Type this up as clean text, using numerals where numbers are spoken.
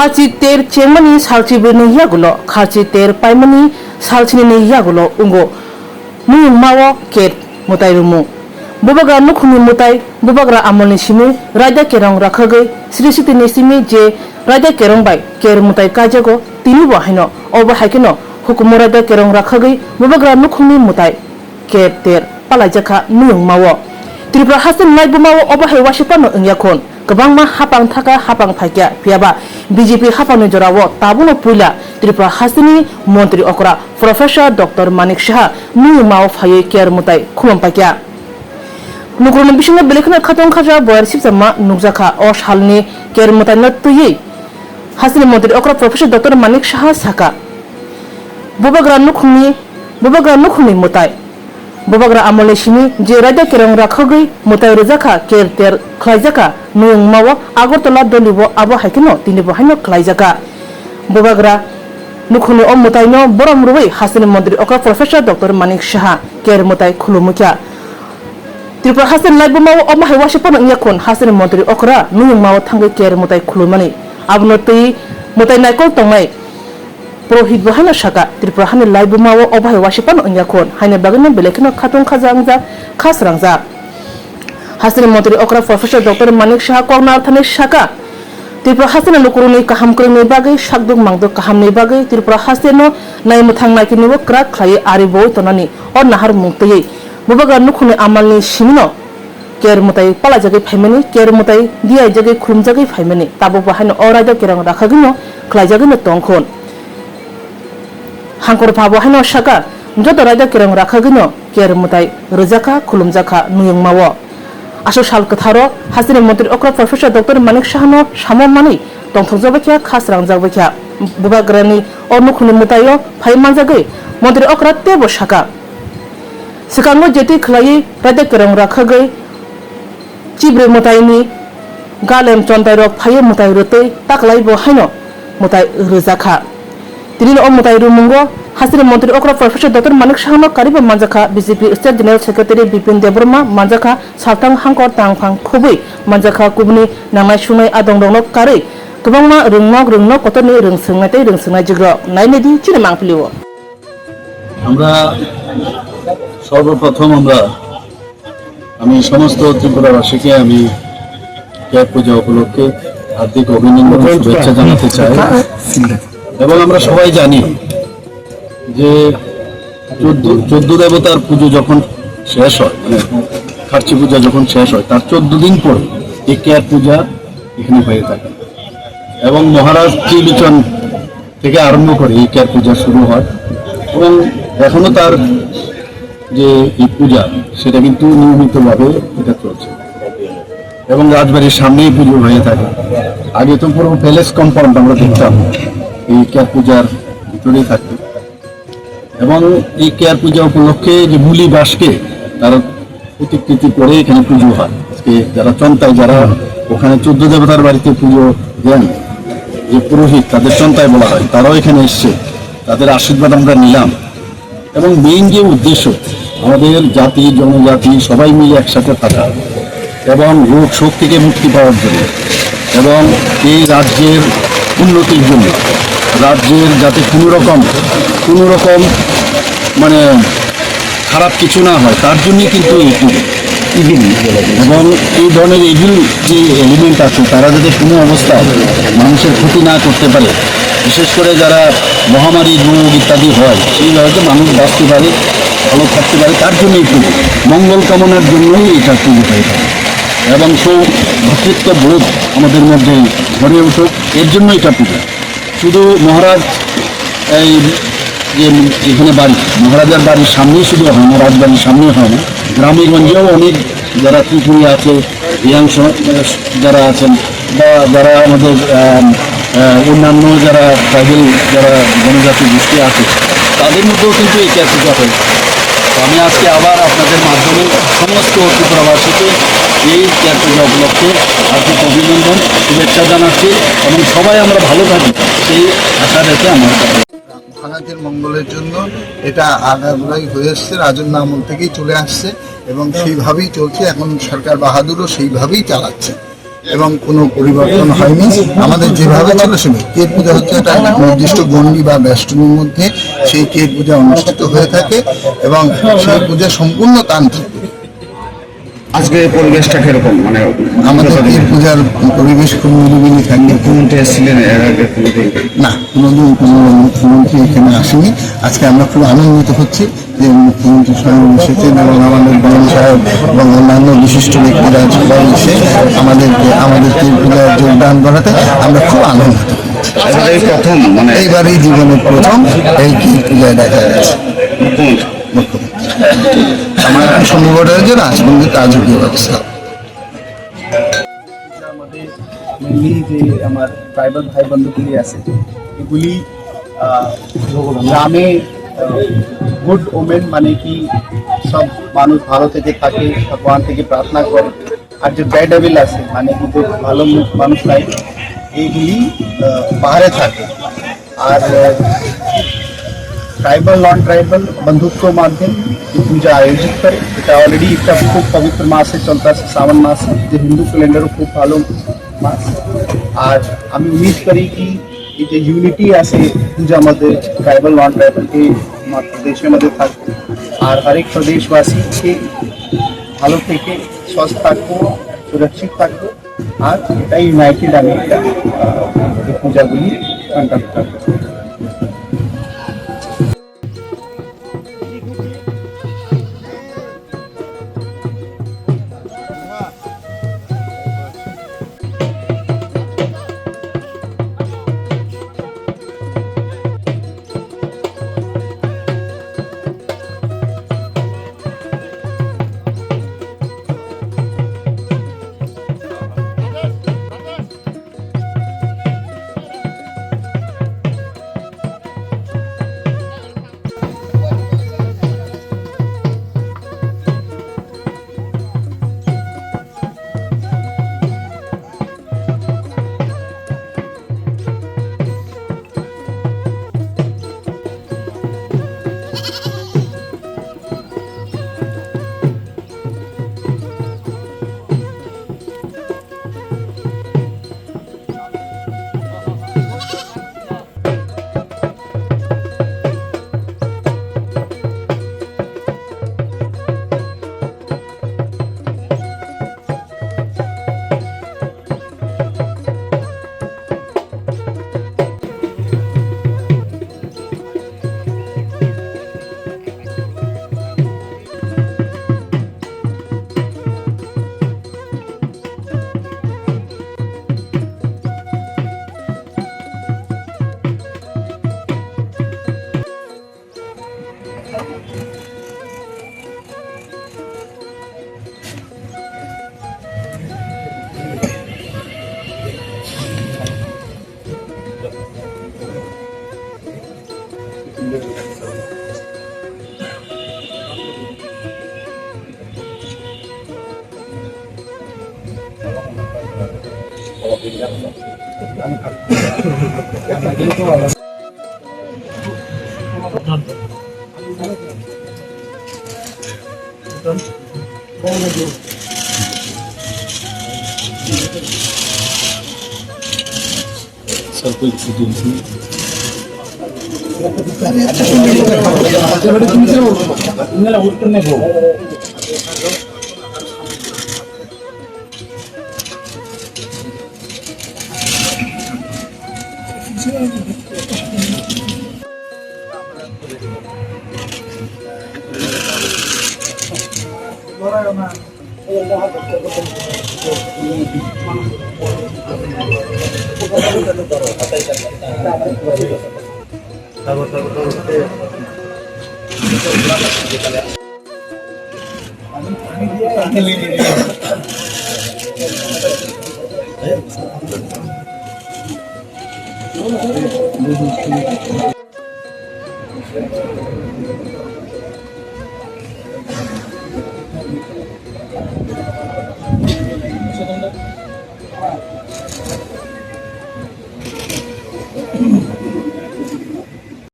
খাচি তের চেংমানি সালচি বেনি ইয়াগুলো খাচি তের পাইমানি সালচিনি ইয়াগুলো উঙ্গো মুয়ুং মাও কেট মুতাই রুমু বুবাগ্রা নুখুনি মুতাই বুবাগ্রা আমলনি সিমি রাজা কেরং রাখাগৈ শ্রীসিতি নিসিমি যে রাজা কেরং বাই কের মুতাই কাজাগো তিনি বহাইনো অবা হাইকেনো হুকুম রাজা কেরং রাখাগৈ বুবাগ্রা নুখুনি মুতাই কেট তের পালাইজাখা মুয়ুং মাও ত্রিপুরা হাসিন নাইবু মাও অবা হাই ওয়াশিপানো ইংয়াখন गोबांमा हापां थाका हापां फाइक्या फियाबा बीजेपी हापांनि जरावो ताबुनो पुइला त्रिपुरा हासिनि मंत्री अकरा प्रोफेसर डॉक्टर मानिक शाह मुयु माव फायै केयर मुताय खुलम पाइक्या नुग्रोनि बिसिङा बेलेखना खाथं खाजा बयर सिपजामा नुगजाखा अ सालनि केयर मुताय नतुयै हासिनि मंत्री अकरा प्रोफेसर डॉक्टर मानिक शाह साका बुबाग्रा नुखुंनि मुताय बुबाग्रा आमले सिमी जे राजा केरं राखगै मुताय रजाखा केर तेर खलाइजाका मुयुं मावो आगरतला दलिबो आबो हाइकेनो तिनिबो हाइनो खलाइजाका बुबाग्रा नुखुनि अ मुतायनो बरम रुबै हासिनि मन्त्री अका प्रोफेसर डॉक्टर मानिक शाह केर मुताय खुलुमुक्या त्रिपुरा हासिन लाइबो मावो अ माहाय वाशिपन इंयाखुन हासिनि मन्त्री अकरा मुयुं मावो थांगै केर मुताय खुलुमानि आबनो तै मुताय नायकल तंनाय पुरोहित बहाना शाका त्रिपुरा हानि लाइबो मावो अबाय वाशिपन इंयाखुन हाइने बागनो बेलेखनो खाथं खाजांजा खासरांजा हासिनि मंत्री अकरा professor doctor Manik Saha corner थाने शाका त्रिपुरा हासिनि नकुरुनि काहाम करनि बागै साकदुक मांदुक काहामनि बागै त्रिपुरा हासिनो नायमुथां नायकिनिबो क्राक खलायै आरिबो तनानि अ नाहार मुक्तयै बुबागा नुखुनि आमालनि सिमिनो केर मुताय पालाजागै फाइमानि केर मुताय दियाय जागै खुलुमजागै फाइमानि ताबो बाहायनो अ राजा केरं राखागैनो खलायजागैनो तंखन हांकर भाबो हाइनो शाका जत राजा केरं राखागैनो केर मुताय रजाखा खुलुमजाखा नुयुं मावो आसो साल कथारो हासिनि मंत्री अकरा प्रोफेसर डॉक्टर मानिक शाहनो साममानि दंथंजाबाख्या खासरांजाबाख्या बुबाग्रानि अनुखुनि मुतायो फाइमानजागै मंत्री अकरा तेबो शाका सिगांनो जेति खलायै राजा केरं राखागै चिब्रे मुतायनि गालेम चन्तायरक फायै मुताय रतै ताकलायबो हाइनो मुताय रजाखा तिनि अ मुताय रुमुंगो हासिनि मंत्री अकरा प्रोफेसर डॉक्टर मानिक शाहनो कारिबो मानजाखा BJP state general secretary Bipin Debbarma मानजाखा सालतां हांकर तांफां खुबै मानजाखा कुबनि नांनाय सुनाय आदंदंनो कारै गोबांमा रोंनो कतनि रोंसोंनाय जिग्र नायनेदि चिनि मांफलिवो আমরা সর্বপ্রথম আমি সমস্ত ত্রিপুরাবাসীকে আমি কেয়ার পূজা উপলক্ষে হার্দিক অভিনন্দন শুভেচ্ছা জানাতে চাই এবং আমরা সবাই জানি যে 14 দেবতার পুজো যখন শেষ হয় মানে খার্চি পূজা যখন শেষ হয় তার 14 দিন পরে এই কেয়ার পূজা এখানে হয়ে থাকে এবং মহারাজ ত্রিলোচন থেকে আরম্ভ করে এই কেয়ার পূজা শুরু হয় এবং এখনো তার যে এই পূজা সেটা কিন্তু নিয়মিতভাবে এটা চলছে এবং রাজবাড়ির সামনেই পুজো হয়ে থাকে আগে তো পুরো প্যালেস কম্পাউন্ড আমরা দেখতাম এই কেয়ার পূজার ভিতরেই থাকতো এবং এই কেয়ার পূজা উপলক্ষে যে বুলি বাসকে তার প্রতিকৃতি করে এখানে পুজো হয় আজকে যারা চন্তায় যারা ওখানে 14 দেবতার বাড়িতে পুজো দেন যে পুরোহিত তাদের চন্তায় বলা হয় তারাও এখানে এসছে তাদের আশীর্বাদ আমরা নিলাম এবং মেইন যে উদ্দেশ্য আমাদের জাতি জনজাতি সবাই মিলে একসাথে থাকা এবং রোগ শোক থেকে মুক্তি পাওয়ার জন্য এবং এই রাজ্যের উন্নতির জন্য রাজ্যের যাতে কোনো রকম মানে খারাপ কিছু না হয় তার জন্যই কিন্তু ইভিল এবং এই ধরনের ইভিল যে এলিমেন্ট আছে তারা যাতে কোনো অবস্থায় মানুষের ক্ষতি না করতে পারে বিশেষ করে যারা মহামারী রোগ ইত্যাদি হয় সেইভাবে মানুষ বাঁচতে পারে ভালো থাকতে পারে তার জন্যই পুজো মঙ্গল কামনার জন্যই এটা পুজো হয়ে থাকে এবং ভ্রাতৃত্ব বোধ আমাদের মধ্যে গড়ে উঠুক এর জন্য এটা পুজো শুধু মহারাজ এই যে এখানে বাড়ি মহারাজার বাড়ির সামনেই শুধু হয় না রাজবাড়ির সামনেই হয় না গ্রামে গঞ্জেও অনেক যারা ত্রিপুরী আছে ইয়াংশ যারা আছেন বা যারা আমাদের অন্যান্য যারা ট্রাইবেল যারা জনজাতি গোষ্ঠী আছে তাদের মধ্যেও কিন্তু এই কেয়ার পূজা হয় আমি আজকে আবার আপনাদের মাধ্যমে সমস্ত ত্রিপুরাবাসীকে এই কেয়ার পূজা উপলক্ষে হার্দিক অভিনন্দন শুভেচ্ছা জানাচ্ছি এবং সবাই আমরা ভালো থাকি সেই আশা রেখে আমার ভাঙাকের মঙ্গলের জন্য এটা আগাগোড়াই হয়ে আসছে রাজন্য আমল থেকেই চলে আসছে এবং সেইভাবেই চলছে এখন সরকার বাহাদুরও সেইভাবেই চালাচ্ছে এবং কোনো পরিবর্তন হয়নি। আমাদের যেভাবে ছিল সেভাবে কেট পূজা হচ্ছে একটা নির্দিষ্ট গণ্ডি বা বেষ্টনীর মধ্যে সেই কেট পূজা অনুষ্ঠিত হয়ে থাকে এবং সেই পূজা সম্পূর্ণ তান্ত্রিক। আজকে পরিবেশটা কিরকম, মানে আমাদের কেট পূজার পরিবেশ খুব নিরিবিলি থাকে। মুখ্যমন্ত্রী এসেছিলেন এর আগে না, কোনোদিন কোনো মুখ্যমন্ত্রী এখানে আসেনি। আজকে আমরা খুব আনন্দিত হচ্ছি যে মুখ্যমন্ত্রী স্বয়ং এসেছেন এবং আমাদের বরণ সাহেব এবং অন্যান্য বিশিষ্ট ব্যক্তিরা সবাই এসে আমাদের কেট পূজায় যোগদান করাতে আমরা খুব আনন্দিত। এবারে প্রথম, মানে এইবারই জীবনের প্রথম এই কেট পূজায় দেখা গেছে মুখ্যমন্ত্রী আমার সম্ভবত হয়েছে রাজবন্দির রাজকীয় ব্যবস্থা। আমাদের মেনলি যে আমার ট্রাইবাল ভাই বন্ধুগুলি আছে এগুলি গ্রামে গুড ওমেন, মানে কি সব মানুষ ভালো থেকে থাকে, ভগবান থেকে প্রার্থনা করে। আর যে ব্যাড ডেভিল আছে, মানে কি যে ভালো মানুষ নাই, এইগুলি বাইরে থাকে। আর ট্রাইবাল নন ট্রাইবাল बंधुत्व माध्यम पूजा आयोजित करे। এটা অলরেডি একটা খুব পবিত্র মাসে চলতেছে, শ্রাবণ মাস, যে হিন্দু ক্যালেন্ডারও খুব ভালো মাস। আর আমি উম্मीद করি কি এই যে ইউনিটি আছে পূজা আমাদের ট্রাইবাল নন ট্রাইবাল এই প্রদেশের মধ্যে থাকবে। আর হরেক প্রদেশবাসীকে ভালো থেকে সুস্থ থাকবো, সুরক্ষিত থাকবো। আর এটাই ইউনাইটেড আমি এটা এই পূজাগুলি কন্ডাক্ট করবো।